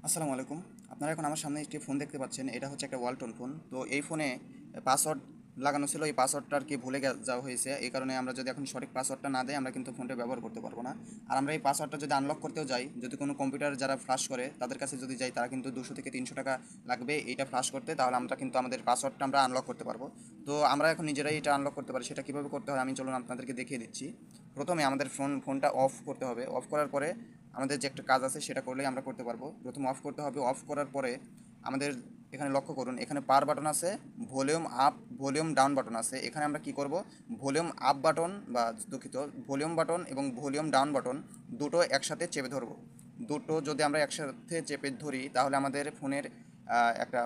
আসসালামু আলাইকুম। আপনারা এখন আমার সামনে একটি ফোন দেখতে পাচ্ছেন। এটা হচ্ছে একটা ওয়ালটন ফোন। তো এই ফোনে পাসওয়ার্ড লাগানো ছিল। এই পাসওয়ার্ডটা আর কি ভুলে যাওয়া হয়েছে। এই কারণে আমরা যদি এখন সঠিক পাসওয়ার্ডটা না দেই আমরা কিন্তু ফোনটা ব্যবহার করতে পারবো না। আর আমরা এই পাসওয়ার্ডটা যদি আনলক করতেও যাই, যদি কোনো কম্পিউটার যারা ফ্লাশ করে তাদের কাছে যদি যাই, তারা কিন্তু 200 থেকে 300 টাকা লাগবে এইটা ফ্লাশ করতে। তাহলে আমরা কিন্তু আমাদের পাসওয়ার্ডটা আমরা আনলক করতে পারবো। তো আমরা এখন নিজেরাই এটা আনলক করতে পারি। সেটা কীভাবে করতে হয় আমি চলুন আপনাদেরকে দেখিয়ে দিচ্ছি। প্রথমে আমাদের ফোনটা অফ করতে হবে। অফ করার পরে আমাদের যে একটা কাজ আছে সেটা করলেই আমরা করতে পারবো। প্রথমে অফ করতে হবে। অফ করার পরে আমাদের এখানে লক্ষ্য করুন, এখানে পাওয়ার বাটন আছে, volume up, volume down button আছে। এখানে আমরা কি করব, ভলিউম আপ বাটন বা দুঃখিত, ভলিউম বাটন এবং ভলিউম ডাউন বাটন দুটো একসাথে চেপে ধরবো। দুটো যদি আমরা একসাথে চেপে ধরি তাহলে আমাদের ফোনের একটা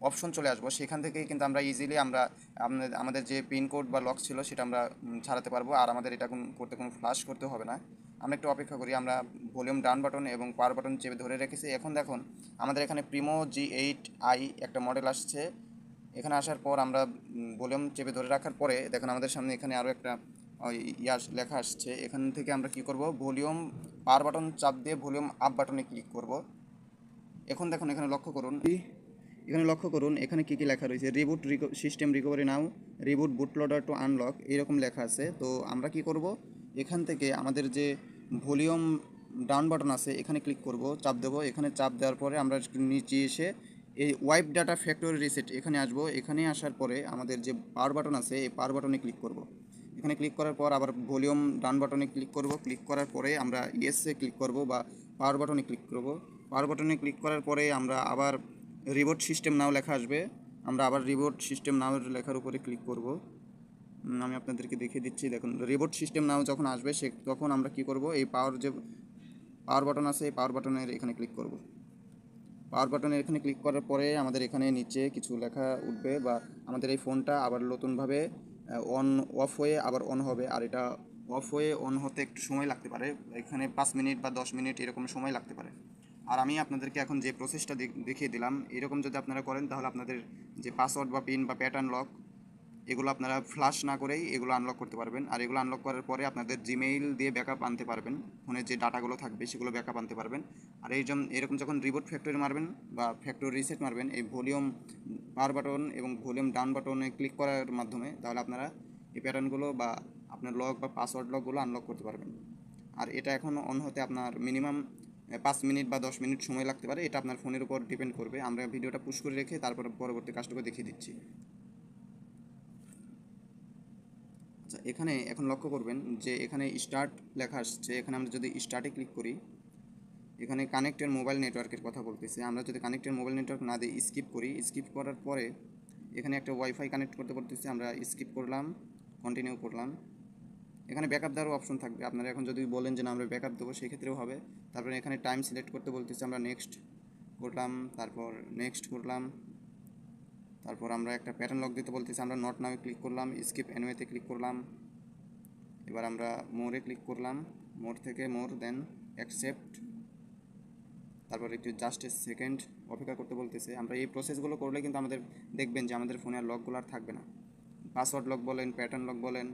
অপশন চলে আসবো। সেখান থেকেই কিন্তু আমরা ইজিলি আমাদের যে পিনকোড বা লক ছিল সেটা আমরা ছাড়াতে পারবো। আর আমাদের এটা করতে কোনো ফ্লাশ করতে হবে না। আমরা একটু অপেক্ষা করি। আমরা ভলিউম ডাউন বাটন এবং পাওয়ার বাটন চেপে ধরে রেখেছি। এখন দেখুন আমাদের এখানে প্রিমো G8i একটা মডেল আসছে। এখানে আসার পর আমরা ভলিউম চেপে ধরে রাখার পরে দেখুন আমাদের সামনে এখানে আরও একটা লেখা আসছে। এখান থেকে আমরা কি করব, ভলিউম পাওয়ার বাটন চাপ দিয়ে ভলিউম আপ বাটনে ক্লিক করব। এখন দেখুন এখানে লক্ষ্য করুন, এখানে কী কী লেখা রয়েছে, রিবুট সিস্টেম রিকভারি নাও, রিবুট বুটলোডার টু আনলক, এইরকম লেখা আছে। তো আমরা কি করব, এখান থেকে আমাদের যে ভলিউম ডাউন বাটন আছে এখানে ক্লিক করব, চাপ দেবো। এখানে চাপ দেওয়ার পরে আমরা নিচে এসে এই ওয়াইপ ডাটা ফ্যাক্টরি রিসেট এখানে আসবো। এখানে আসার পরে আমাদের যে পাওয়ার বাটন আছে এই পাওয়ার বাটনে ক্লিক করব। এখানে ক্লিক করার পর আবার ভলিউম ডাউন বাটনে ক্লিক করব। ক্লিক করার পরে আমরা ইয়েসে ক্লিক করব বা পাওয়ার বাটনে ক্লিক করব। পাওয়ার বাটনে ক্লিক করার পরে আমরা আবার রিবোট সিস্টেম নাও লেখা আসবে। আমরা আবার রিবোট সিস্টেম নাও লেখার উপরে ক্লিক করব। আমি আপনাদেরকে দেখিয়ে দিচ্ছি। দেখুন রিবোট সিস্টেম নাও যখন আসবে তখন আমরা কি করব, এই পাওয়ার বাটন আছে এই পাওয়ার বাটনের এখানে ক্লিক করব। পাওয়ার বাটনের এখানে ক্লিক করার পরে আমাদের এখানে নিচে কিছু লেখা উঠবে বা আমাদের এই ফোনটা আবার নতুনভাবে অন অফ হয়ে আবার অন হবে। আর এটা অফ হয়ে অন হতে একটু সময় লাগতে পারে, এখানে 5 মিনিট বা 10 মিনিট এরকম সময় লাগতে পারে। আর আমি আপনাদেরকে এখন যে প্রসেসটা দেখিয়ে দিলাম, এরকম যদি আপনারা করেন তাহলে আপনাদের যে পাসওয়ার্ড বা পিন বা প্যাটার্ন লক এগুলো আপনারা ফ্লাশ না করেই এগুলো আনলক করতে পারবেন। আর এগুলো আনলক করার পরে আপনাদের জিমেইল দিয়ে ব্যাকআপ আনতে পারবেন। ফোনের যে ডাটাগুলো থাকবে সেগুলো ব্যাকআপ আনতে পারবেন। আর এরকম যখন রিবোট ফ্যাক্টরি মারবেন বা ফ্যাক্টরি রিসেট মারবেন, এই ভলিউম পাওয়ার বাটন এবং ভলিউম ডাউন বাটনে ক্লিক করার মাধ্যমে তাহলে আপনারা এই প্যাটার্নগুলো বা আপনার লক বা পাসওয়ার্ড লকগুলো আনলক করতে পারবেন। আর এটা এখন অন হতে আপনার মিনিমাম 5 মিনিট বা 10 মিনিট সময় লাগতে পারে। এটা আপনার ফোনের উপর ডিপেন্ড করবে। আমরা ভিডিওটা পুশ করে রেখে তারপর পরবর্তী কাজটুকু দেখিয়ে দিচ্ছি। আচ্ছা, এখানে এখন লক্ষ্য করবেন যে এখানে স্টার্ট লেখা আসছে। এখানে আমরা যদি স্টার্টে ক্লিক করি, এখানে কানেক্টেড মোবাইল নেটওয়ার্কের কথা বলতেছে। আমরা যদি কানেক্টেড মোবাইল নেটওয়ার্ক না দিই, স্কিপ করি, স্কিপ করার পরে এখানে একটা ওয়াইফাই কানেক্ট করতে বলতেছে। আমরা স্কিপ করলাম, কন্টিনিউ করলাম। এখানে ব্যাকআপ দেওয়ারও অপশন থাকবে। আপনারা এখন যদি বলেন যে না আমরা ব্যাকআপ দেবো সেক্ষেত্রেও হবে। তারপরে এখানে টাইম সিলেক্ট করতে বলতেছে, আমরা নেক্সট করলাম, তারপর নেক্সট করলাম। তারপর আমরা একটা প্যাটার্ন লক দিতে বলতেছি, আমরা নট নাও ক্লিক করলাম, স্কিপ এনওয়েতে ক্লিক করলাম। এবার আমরা মোরে ক্লিক করলাম, মোর থেকে মোর, দেন অ্যাকসেপ্ট। তারপর একটু জাস্ট এ সেকেন্ড অপেক্ষা করতে বলতেছে। আমরা এই প্রসেসগুলো করলে কিন্তু আমাদের দেখবেন যে আমাদের ফোনে আর লকগুলো আর থাকবে না। পাসওয়ার্ড লক বলেন, প্যাটার্ন লক বলেন,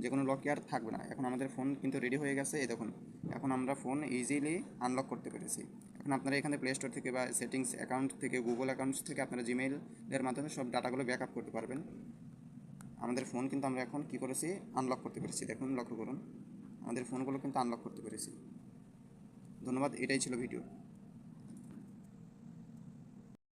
যে কোনো লকই আর থাকবে না। এখন আমাদের ফোন কিন্তু রেডি হয়ে গেছে। এই দেখুন এখন আমরা ফোন ইজিলি আনলক করতে পেরেছি। এখন আপনারা এখানে প্লে স্টোর থেকে বা সেটিংস অ্যাকাউন্ট থেকে, গুগল অ্যাকাউন্টস থেকে আপনারা জিমেইলের মাধ্যমে সব ডাটাগুলো ব্যাকআপ করতে পারবেন। আমাদের ফোন কিন্তু আমরা এখন কী করেছি, আনলক করতে পেরেছি। দেখুন লক্ষ্য করুন আমাদের ফোনগুলো কিন্তু আনলক করতে পেরেছি। ধন্যবাদ, এটাই ছিল ভিডিও।